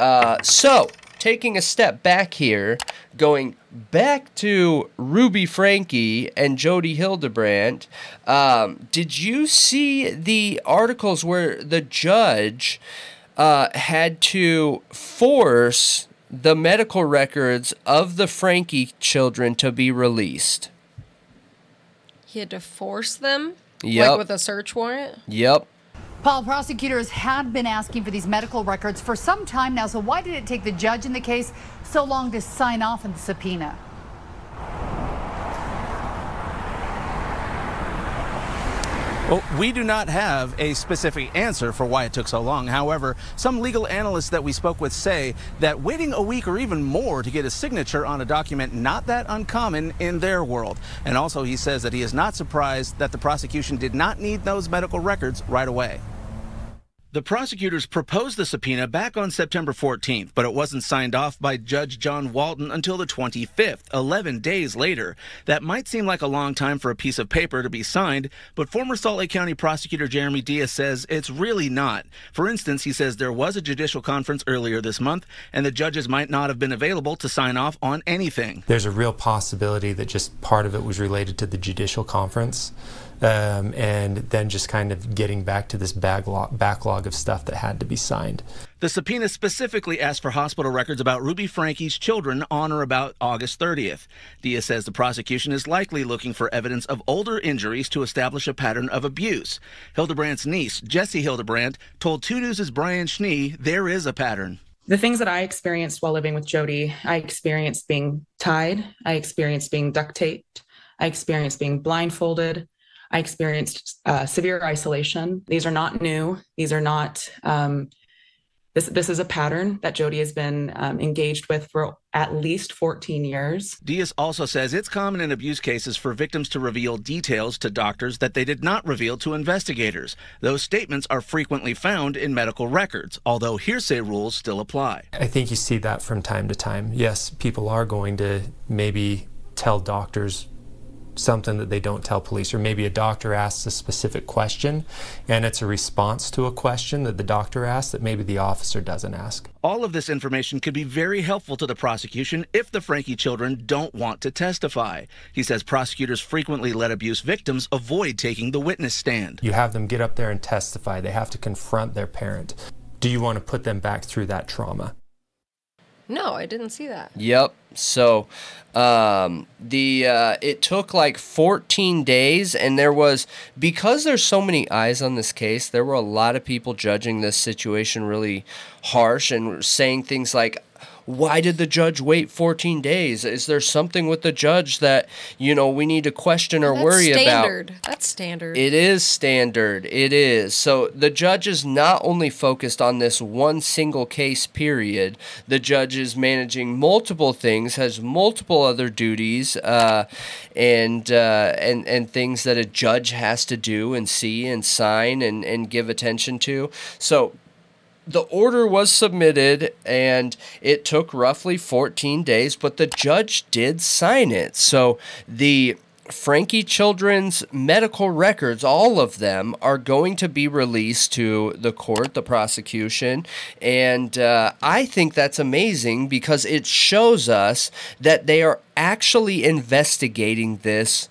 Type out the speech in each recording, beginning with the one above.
So, taking a step back here, going back to Ruby Franke and Jody Hildebrandt, did you see the articles where the judge had to force the medical records of the Franke children to be released? He had to force them? Yep. Like with a search warrant? Yep. Paul, prosecutors had been asking for these medical records for some time now, so why did it take the judge in the case so long to sign off on the subpoena? Well, we do not have a specific answer for why it took so long. However, some legal analysts that we spoke with say that waiting a week or even more to get a signature on a document not that uncommon in their world. And also he says that he is not surprised that the prosecution did not need those medical records right away. The prosecutors proposed the subpoena back on September 14th, but it wasn't signed off by Judge John Walton until the 25th, 11 days later. That might seem like a long time for a piece of paper to be signed, but former Salt Lake County Prosecutor Jeremy Diaz says it's really not. For instance, he says there was a judicial conference earlier this month, and the judges might not have been available to sign off on anything. There's a real possibility that just part of it was related to the judicial conference. And then just kind of getting back to this backlog of stuff that had to be signed. The subpoena specifically asked for hospital records about Ruby Franke's children on or about August 30th. Diaz says the prosecution is likely looking for evidence of older injuries to establish a pattern of abuse. Hildebrandt's niece, Jessie Hildebrandt, told 2 News' Brian Schnee there is a pattern. The things that I experienced while living with Jody, I experienced being tied, I experienced being duct taped, I experienced being blindfolded, I experienced severe isolation. These are not new. These are not, this is a pattern that Jody has been engaged with for at least 14 years. Diaz also says it's common in abuse cases for victims to reveal details to doctors that they did not reveal to investigators. Those statements are frequently found in medical records, although hearsay rules still apply. I think you see that from time to time. Yes, people are going to maybe tell doctors something that they don't tell police, or maybe a doctor asks a specific question and it's a response to a question that the doctor asked that maybe the officer doesn't ask. All of this information could be very helpful to the prosecution if the Franke children don't want to testify. He says prosecutors frequently let abuse victims avoid taking the witness stand. You have them get up there and testify. They have to confront their parent. Do you want to put them back through that trauma? No, I didn't see that. Yep. So it took like 14 days, and because there's so many eyes on this case, there were a lot of people judging this situation really harsh and saying things like, why did the judge wait 14 days? Is there something with the judge that, we need to question or worry about? That's standard. It is standard. It is. So the judge is not only focused on this one single case period. The judge is managing multiple things, has multiple other duties, and things that a judge has to do and see and sign and give attention to. So the order was submitted, and it took roughly 14 days, but the judge did sign it. So the Franke children's medical records, all of them, are going to be released to the court, the prosecution, and I think that's amazing because it shows us that they are actually investigating this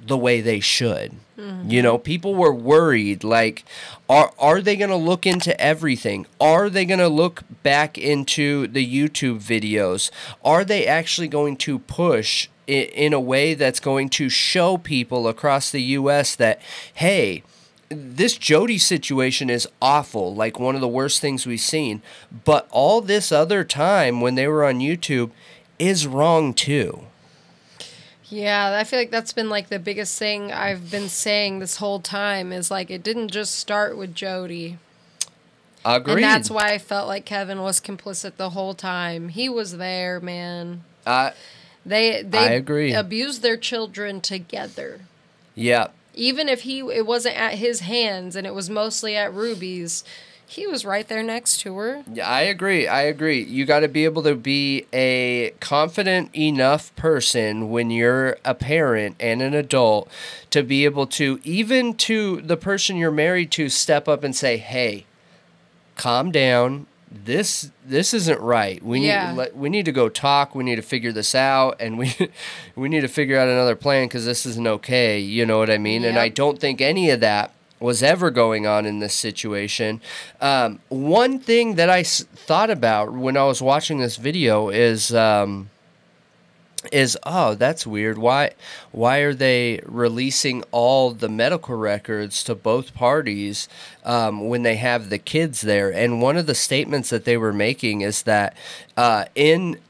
the way they should. Mm-hmm. People were worried, like, are they going to look into everything? Are they going to look back into the YouTube videos? Are they actually going to push in a way that's going to show people across the U.S. that, hey, this Jody situation is awful, like one of the worst things we've seen, but all this other time when they were on YouTube is wrong too. Yeah, I feel like that's been like the biggest thing I've been saying this whole time is like it didn't just start with Jody. Agreed. And that's why I felt like Kevin was complicit the whole time. He was there, man. They I agree. Abused their children together. Yeah. Even if it wasn't at his hands and it was mostly at Ruby's, he was right there next to her. Yeah, I agree. You got to be able to be a confident enough person when you're a parent and an adult to be able to, even to the person you're married to, step up and say, hey, calm down. this isn't right. We need to go talk. We need to figure this out, and we need to figure out another plan because this isn't okay. You know what I mean? Yep. And I don't think any of that was ever going on in this situation. One thing that I thought about when I was watching this video is oh, that's weird. Why are they releasing all the medical records to both parties when they have the kids there? And one of the statements that they were making is that in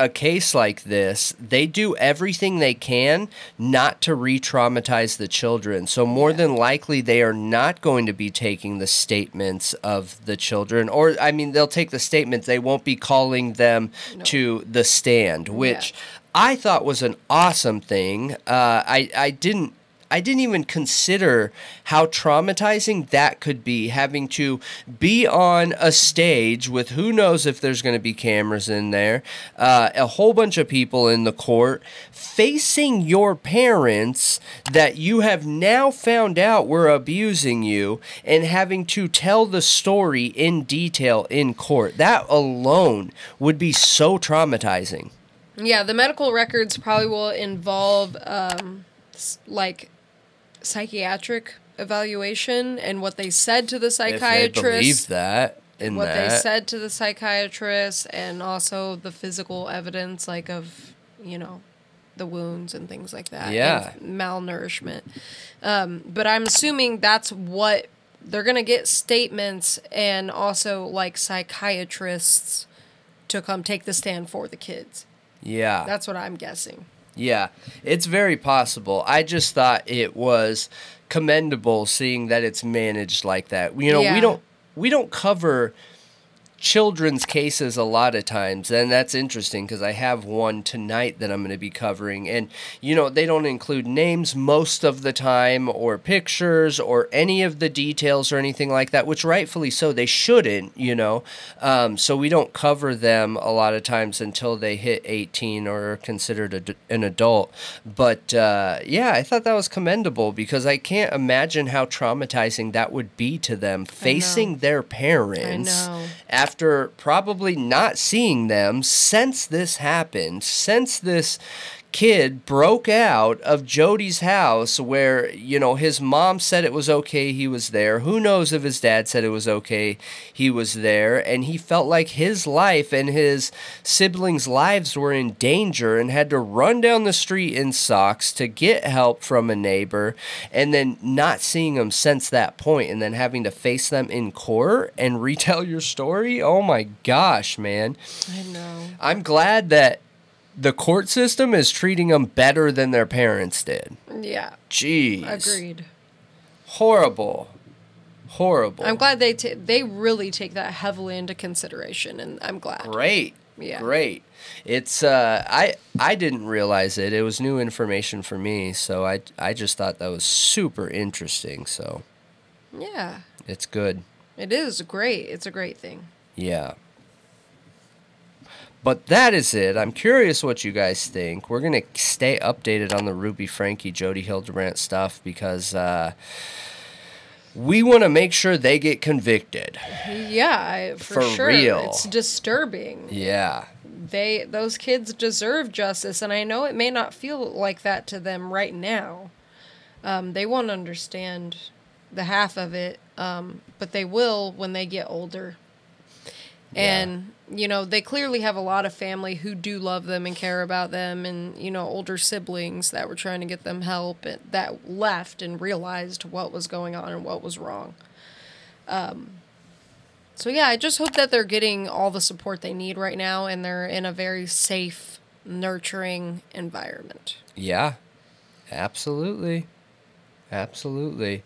a case like this, they do everything they can not to re-traumatize the children. So more than likely, they are not going to be taking the statements of the children. Or, I mean, they'll take the statements. They won't be calling them to the stand, which I thought was an awesome thing. I didn't even consider how traumatizing that could be, having to be on a stage with who knows if there's going to be cameras in there, a whole bunch of people in the court, facing your parents that you have now found out were abusing you, and having to tell the story in detail in court. That alone would be so traumatizing. Yeah, the medical records probably will involve, like, psychiatric evaluation and what they said to the psychiatrist. If they believe that. What they said to the psychiatrist, and also the physical evidence, like, of, you know, the wounds and things like that. Yeah. And malnourishment. But I'm assuming that's what they're going to get, statements and also, like, psychiatrists to come take the stand for the kids. Yeah. That's what I'm guessing. Yeah, it's very possible. I just thought it was commendable seeing that it's managed like that. You know, we don't cover children's cases a lot of times, and that's interesting because I have one tonight that I'm going to be covering, and you know, they don't include names most of the time or pictures or any of the details or anything like that, which rightfully so, they shouldn't, you know. So we don't cover them a lot of times until they hit 18 or are considered an adult. But yeah, I thought that was commendable because I can't imagine how traumatizing that would be to them, facing their parents after probably not seeing them since this happened, since this kid broke out of Jody's house where, you know, his mom said it was okay he was there. Who knows if his dad said it was okay he was there. And he felt like his life and his siblings' lives were in danger and had to run down the street in socks to get help from a neighbor, and then not seeing them since that point, and then having to face them in court and retell your story. Oh my gosh, man. I know. I'm glad that the court system is treating them better than their parents did. Yeah. Jeez. Agreed. Horrible. I'm glad they really take that heavily into consideration, and I'm glad. Great. Yeah. Great. It's I didn't realize it. It was new information for me, so I just thought that was super interesting. So yeah, it's good. It is great. It's a great thing. Yeah. But that is it. I'm curious what you guys think. We're going to stay updated on the Ruby Franke, Jody Hildebrandt stuff because we want to make sure they get convicted. Yeah, for sure. Real. It's disturbing. Yeah. Those kids deserve justice, and I know it may not feel like that to them right now. They won't understand the half of it, but they will when they get older. And, you know, they clearly have a lot of family who do love them and care about them, and, you know, older siblings that were trying to get them help and that left and realized what was going on and what was wrong. So, yeah, I just hope that they're getting all the support they need right now, and they're in a very safe, nurturing environment. Yeah, absolutely. Absolutely.